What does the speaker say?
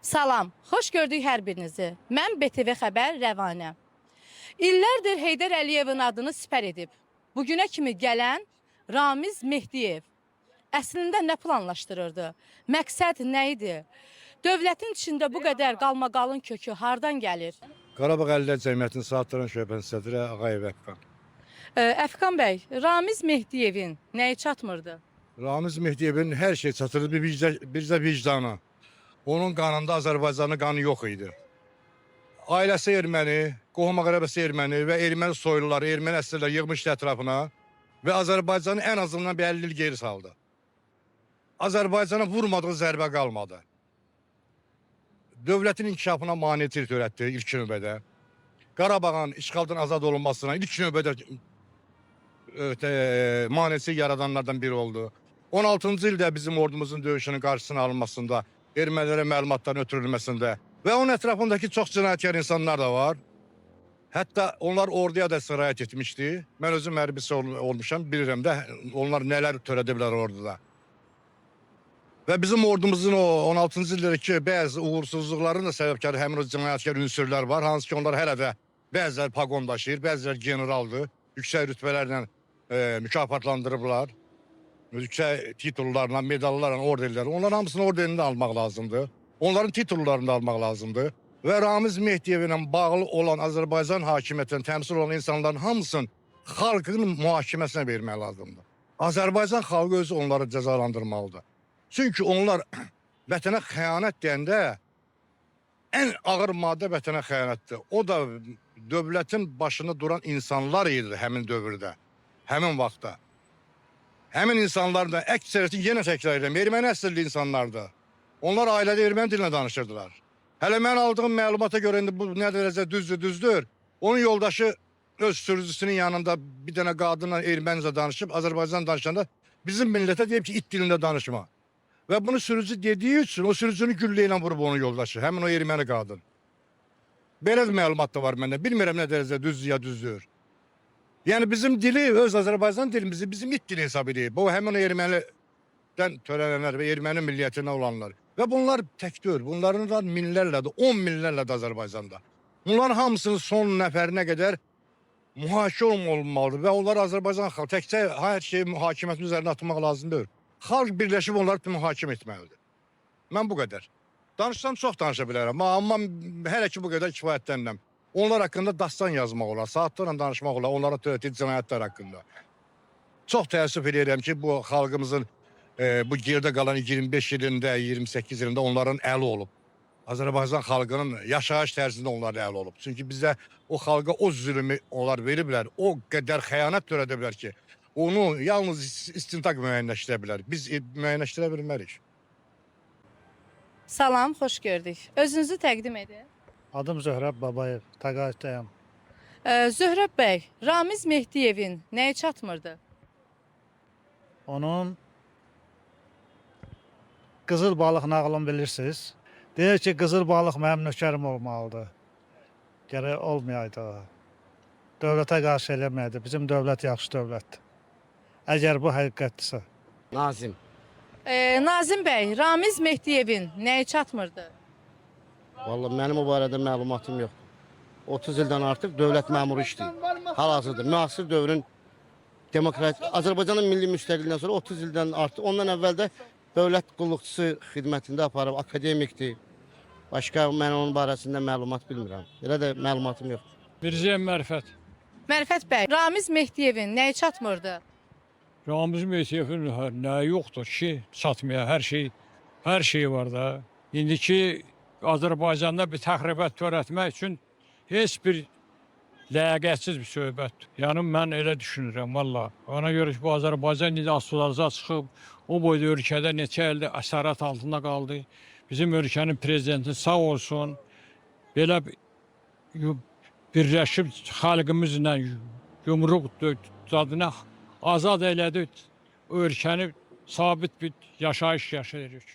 Salam, xoş gördük hər birinizi. Mən BTV Xəbər Rəvanə. İllərdir Heydər Əliyevin adını sipər edib. Bugünə kimi gələn Ramiz Mehdiyev əslində nə planlaşdırırdı? Məqsəd nə idi? Dövlətin içində bu qədər qalmaqalın kökü hardan gəlir? Qarabağ Əlillər Cəmiyyətinin Saatların Şöbənin sədri Ağayev Əfqan. Əfqan bəy, Ramiz Mehdiyevin nəyi çatmırdı? Ramiz Mehdiyevin hər şey çatırdı, bizdə vicdanı. Onun qanında Azərbaycanın qanı yox idi. Ailəsi erməni, qohum-əqrəbəsi erməni və erməni soyluları, erməni əsirlər yığmışdı ətrafına və Azərbaycanı ən azından bir 50 il geri saldı. Azərbaycana vurmadığı zərbə qalmadı. Dövlətin inkişafına maneçilik törətdi ilk növbədə. Qarabağın işğaldan azad olunmasına ilk növbədə maneçilik yaradanlardan biri oldu. 16-cı ildə bizim ordumuzun döyüşünün qarşısının alınmasında, ermənilərə məlumatların ötürülməsində və onun ətrafındakı çox cinayətkar insanlar da var. Hətta onlar orduya da sirayət etmişdi. Mən özüm hərbisi olmuşam, bilirəm də onlar nələr törədiblər orduda. Və bizim ordumuzun o 16-cı ildəki bəzi uğursuzluqların da səbəbkarı həmin o cinayətkar ünsürlər var. Hansı ki onlar hələ də bəziləri paqon daşıyır, bəziləri generaldır. Yüksək rütbələrlə mükafatlandırıblar. Yüksək titullarla, medallarla, orderlərlə. Onların hamısının orderini də almaq lazımdır. Onların titullarını da almaq lazımdır. Və Ramiz Mehdiyev ilə bağlı olan Azərbaycan hakimiyyətinin təmsil olan insanların hamısının xalqın mühakiməsinə vermək lazımdır. Azərbaycan xalqı özü onları cəzalandırmalıdır. Çünki onlar vətənə xəyanət deyəndə ən ağır maddə vətənə xəyanətdir. O da dövlətin başında duran insanlar idi həmin dövrdə, həmin vaxtda. Həmin insanlar da əksəriyyəti yenə təkrar edirəm, erməni əsilli insanlardır. Onlar ailədə erməni dilinə danışırdılar. Hələ mən aldığım məlumata görə indi bu nə dərəcə düzdür. Onun yoldaşı öz sürücüsünün yanında bir dənə qadınla ermənicə danışıb, Azərbaycan danışanda bizim millətə deyib ki, it dilində danışma. Və bunu sürücü dediyi üçün o sürücünü güllə ilə vurub onun yoldaşı, həmin o erməni qadın. Belə bir məlumat da var məndə, bilmirəm nə dərəcə düzdür ya düzdür. Yəni bizim dili, öz Azərbaycan dilimizi bizim it dili hesab edib. Bu həmin o ermənidən törənənlər və erməni milliyyətinə olanlar. Və bunlar təkdir, bunların da minlərlədir, 10 minlərlədir Azərbaycanda. Bunların hamısının son nəfərinə qədər mühakimə olunmalıdır və onlar Azərbaycan xalq təkcə hər şeyi hakimiyyətin üzərinə atmaq lazımdır. Xalq birləşib onları mühakimə etməlidir. Mən bu qədər. Danışsam çox danışa bilərəm, amma hələ ki bu qədər kifayətlənirəm. Onlar haqqında dastan yazmaq olar, saatlarla danışmaq olar, onlara törətdiyi cinayətlər haqqında. Çox təəssüf edirəm ki, bu xalqımızın bu geridə qalan 25 ilində, 28 ilində onların əli olub. Azərbaycan xalqının yaşayış tərzində onların əli olub. Çünki bizə o xalqa o zülmü onlar veriblər, o qədər xəyanət törədiblər ki, onu yalnız istintaq müəyyənləşdirə bilər. Biz müəyyənləşdirə bilmərik. Salam, xoş gördük. Özünüzü təqdim edin. Adım Zöhrəb Babayev, təqaüddəyəm. Zöhrəb bəy, Ramiz Mehdiyevin nəyi çatmırdı? Onun qızıl balıq nağılını bilirsiniz. Deyir ki, qızıl balıq mənim nökərim olmalıdır. Gərək olmayaydı o. Dövlətə qarşı eləməyədi. Bizim dövlət yaxşı dövlətdir. Əgər bu həqiqətdirsə. Nazim. Nazim bəy, Ramiz Mehdiyevin nəyi çatmırdı? Vallahi mənim o barədə məlumatım yox. 30 ildən artıq dövlət məmuru işləyir. Hal-hazırda müasir dövrün Azərbaycanın milli müstəqilliyindən sonra 30 ildən artıq, ondan əvvəl də dövlət qulluqçusu xidmətində aparıb, akademikdir. Başqa mən onun barəsində məlumat bilmirəm. Elə də məlumatım yox. Mirzəyəm Mərifət. Mərifət bəy, Ramiz Mehdiyevin nəyi çatmırdı? Ramiz Mehdiyevin nəyi yoxdur ki, çatmaya, hər şey var da. İndiki Azərbaycanda bir təxribat törətmək üçün heç bir ləyaqətsiz bir söhbətdir. Yəni mən elə düşünürəm valla. Ona görə ki, bu Azərbaycan indi asılacaq çıxıb, o boyda ölkədə neçə ildə əsarət altında qaldı. Bizim ölkənin prezidenti sağ olsun, belə birləşib xalqımızla yumruq dadına azad elədi. Ölkəni sabit bir yaşayış yaşayırıq.